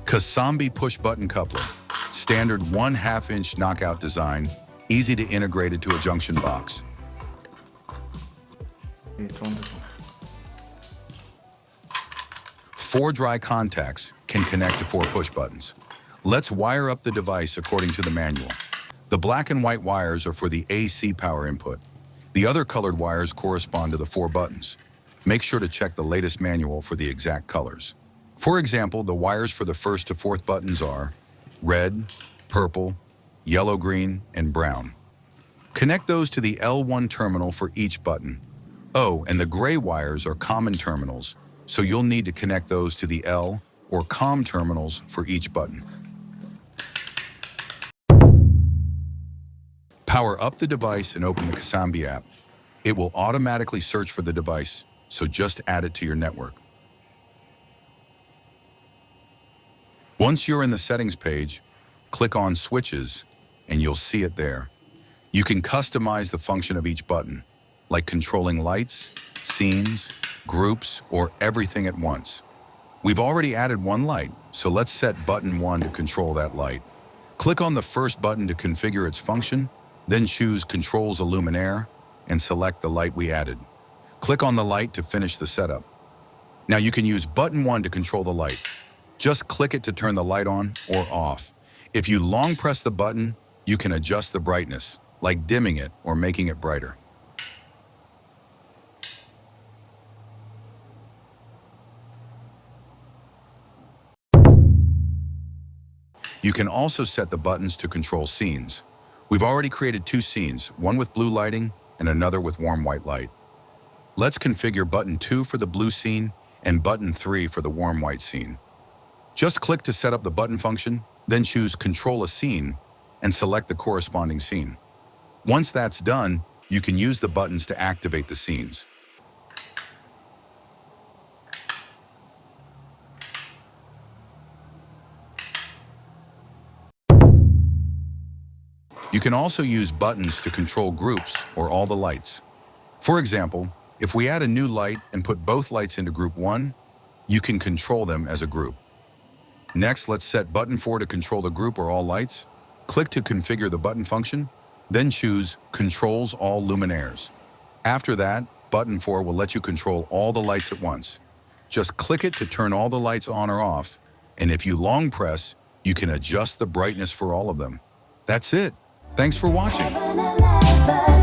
Casambi push-button coupler. Standard 1/2 inch knockout design, easy to integrate into a junction box. Four dry contacts can connect to 4 push buttons. Let's wire up the device according to the manual. The black and white wires are for the AC power input. The other colored wires correspond to the 4 buttons. Make sure to check the latest manual for the exact colors. For example, the wires for the 1st to 4th buttons are red, purple, yellow-green, and brown. Connect those to the L1 terminal for each button. Oh, and the gray wires are common terminals, so you'll need to connect those to the L or COM terminals for each button. Power up the device and open the Casambi app. It will automatically search for the device, so just add it to your network. Once you're in the settings page, click on Switches, and you'll see it there. You can customize the function of each button, like controlling lights, scenes, groups, or everything at once. We've already added 1 light, so let's set button 1 to control that light. Click on the first button to configure its function, then choose Controls a Luminaire and select the light we added. Click on the light to finish the setup. Now you can use button 1 to control the light. Just click it to turn the light on or off. If you long press the button, you can adjust the brightness, like dimming it or making it brighter. You can also set the buttons to control scenes. We've already created 2 scenes, one with blue lighting and another with warm white light. Let's configure button 2 for the blue scene and button 3 for the warm white scene. Just click to set up the button function, then choose Control a Scene and select the corresponding scene. Once that's done, you can use the buttons to activate the scenes. You can also use buttons to control groups or all the lights. For example, if we add a new light and put both lights into group 1, you can control them as a group. Next, let's set button 4 to control the group or all lights. Click to configure the button function, then choose Controls all luminaires. After that, button 4 will let you control all the lights at once. Just click it to turn all the lights on or off, and if you long press, you can adjust the brightness for all of them. That's it. Thanks for watching.